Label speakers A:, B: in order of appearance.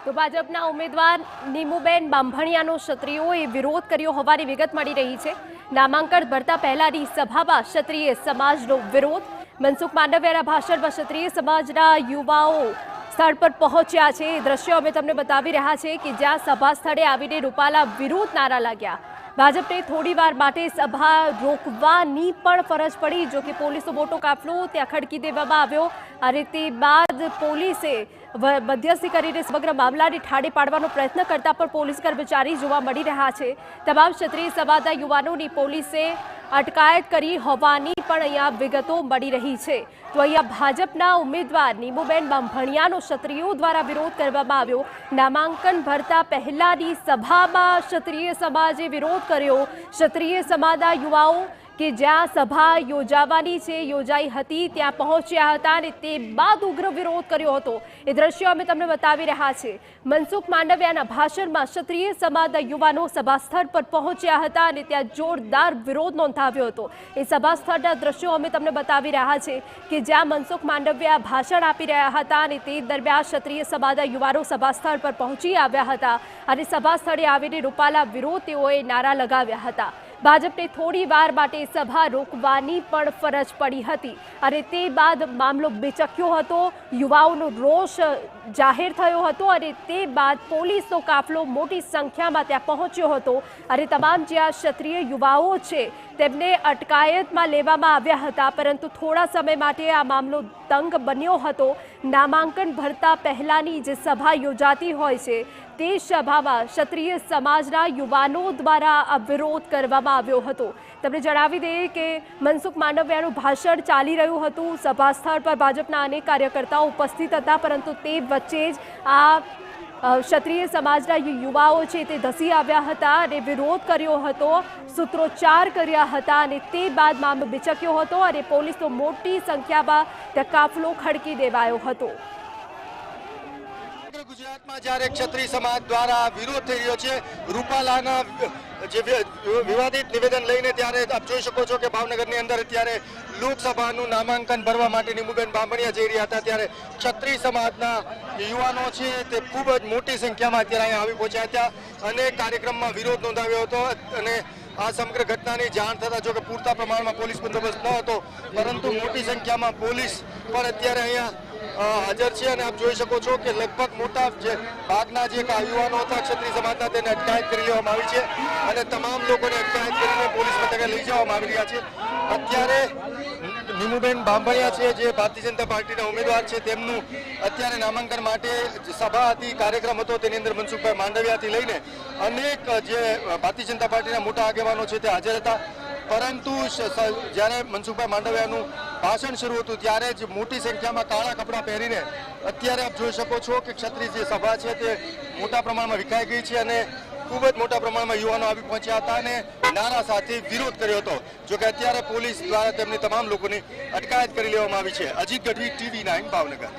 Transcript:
A: તો ભાજપના ઉમેદવાર નીમુબેન બાંભણિયાનો ક્ષત્રિયોએ વિરોધ કર્યો હોવાની વિગત મળી રહી છે। નામાંકન ભરતા પહેલાની સભામાં ક્ષત્રિય સમાજનો વિરોધ। મનસુખ માંડવિયાના ભાષણમાં ક્ષત્રિય સમાજના યુવાઓ સ્થળ પર પહોંચ્યા છે। દ્રશ્યો અમે તમને બતાવી રહ્યા છે કે જ્યાં સભા સ્થળે આવીને રૂપાલા વિરોધ નારા લાગ્યા। ભાજપને થોડીવાર માટે સભા રોકવાની પણ ફરજ પડી, જો કે પોલીસનો મોટો કાફલો ત્યાં ખડકી દેવામાં આવ્યો અને તે બાદ પોલીસે મધ્યસ્થી કરીને સમગ્ર મામલાને ઠાડે પાડવાનો પ્રયત્ન કરતા પણ પોલીસ કર્મચારી જોવા મળી રહ્યા છે। તમામ ક્ષત્રિય સમાજના યુવાનોની પોલીસે અટકાયત કરી હોવાની પણ અહીંયા વિગતો મળી રહી છે। તો અહીંયા ભાજપના ઉમેદવાર નીમુબેન બાંભણિયાનો ક્ષત્રિયો દ્વારા વિરોધ કરવામાં આવ્યો। નામાંકન ભરતા પહેલાની સભામાં ક્ષત્રિય સમાજે વિરોધ કર્યો। ક્ષત્રિય સમાજના યુવાઓ કે જ્યાં સભા યોજાવાની છે યોજાઈ હતી ત્યાં પહોંચ્યા હતા અને તે બાદ ઉગ્ર વિરોધ કર્યો હતો। એ દ્રશ્યો અમે તમને બતાવી રહ્યા છે। મનસુખ માંડવિયાના ભાષણમાં ક્ષત્રિય સમાજના યુવાનો સભા સ્થળ પર પહોંચ્યા હતા અને ત્યાં જોરદાર વિરોધ નોંધાવ્યો હતો। એ સભા સ્થળના દ્રશ્યો અમે તમને બતાવી રહ્યા છે કે જ્યાં મનસુખ માંડવિયા ભાષણ આપી રહ્યા હતા અને તે દરમિયાન ક્ષત્રિય સમાજના યુવાનો સભા સ્થળ પર પહોંચી આવ્યા હતા અને સભા સ્થળે આવીને રૂપાલા વિરોધ તેઓએ નારા લગાવ્યા હતા। ભાજપને થોડી વાર માટે સભા રોકવાની પણ ફરજ પડી હતી અને તે બાદ મામલો બેચક્યો હતો। યુવાઓનો રોષ જાહેર થયો હતો અને તે બાદ પોલીસનો કાફલો મોટી સંખ્યામાં ત્યાં પહોંચ્યો હતો અને તમામ જે ક્ષત્રિય યુવાઓ છે તેમને અટકાયતમાં લેવામાં આવ્યા હતા, પરંતુ થોડા સમય માટે આ મામલો તંગ બન્યો હતો। નામાંકન ભરતા પહેલાની જે સભા યોજાતી હોય છે તે સભામાં ક્ષત્રિય સમાજના યુવાનો દ્વારા આ વિરોધ કરવામાં આવ્યો હતો। તમને જણાવી દઈએ કે મનસુખ માંડવિયાનું ભાષણ ચાલી રહ્યું હતું। સભા સ્થળ પર ભાજપના અનેક કાર્યકર્તાઓ ઉપસ્થિત હતા, પરંતુ તે વચ્ચે જ આ ક્ષત્રિય સમાજના યુવાઓ છે તે ધસી આવ્યા હતા અને વિરોધ કર્યો હતો, સૂત્રોચ્ચાર કર્યા હતા અને તે બાદ મામલો બિચક્યો હતો અને પોલીસનો મોટી સંખ્યામાં ત્યાં કાફલો ખડકી દેવાયો હતો।
B: ગુજરાતમાં જ્યારે ક્ષત્રિય સમાજ દ્વારા વિરોધ થઈ રહ્યો છે રૂપાલાના જે વિવાદિત નિવેદન લઈને, ત્યારે આપ જોઈ શકો છો કે ભાવનગરની અંદર અત્યારે લોકસભાનું નામાંકન ભરવા માટે નીમુબેન બાંભણિયા જઈ રહ્યા હતા, ત્યારે ક્ષત્રિય સમાજના યુવાનો છે તે ખૂબ જ મોટી સંખ્યામાં અત્યારે અહીંયા આવી પહોંચ્યા હતા અને કાર્યક્રમમાં વિરોધ નોંધાવ્યો હતો અને આ સમગ્ર ઘટનાની જાણ થતાં, જો કે પૂરતા પ્રમાણમાં પોલીસ બંદોબસ્ત ન હતો, પરંતુ મોટી સંખ્યામાં પોલીસ પણ અત્યારે અહીંયા હાજર છે અને આપ જોઈ શકો છો કે લગભગ મોટા જે ભાગના જે યુવાનો હતા ક્ષત્રિય સમાજના તેને અટકાયત કરી લેવામાં આવી છે અને તમામ લોકોને અટકાયત કરીને પોલીસ મથકે લઈ જવામાં આવી રહ્યા છે। અત્યારે નીમુબેન બાંભણિયા છે જે ભારતીય જનતા પાર્ટીના ઉમેદવાર છે, તેમનું અત્યારે નામાંકન માટે સભા હતી, કાર્યક્રમ હતો, તેની અંદર મનસુખભાઈ માંડવિયાથી લઈને અનેક જે ભારતીય જનતા પાર્ટીના મોટા આગેવાનો છે તે હાજર હતા, પરંતુ જ્યારે મનસુખભાઈ માંડવિયાનું ભાષણ શરૂ હતું ત્યારે જ મોટી સંખ્યામાં કાળા કપડાં પહેરીને અત્યારે આપ જોઈ શકો છો કે ક્ષત્રિય જે સભા છે તે મોટા પ્રમાણમાં વિખાઈ ગઈ છે અને ખૂબ જ મોટા પ્રમાણમાં યુવાનો આવી પહોંચ્યા હતા અને નારા સાથે વિરોધ કર્યો હતો, જો કે અત્યારે પોલીસ દ્વારા તેમની તમામ લોકોની અટકાયત કરી લેવામાં આવી છે। અજીત ગઢવી, TV9 ભાવનગર।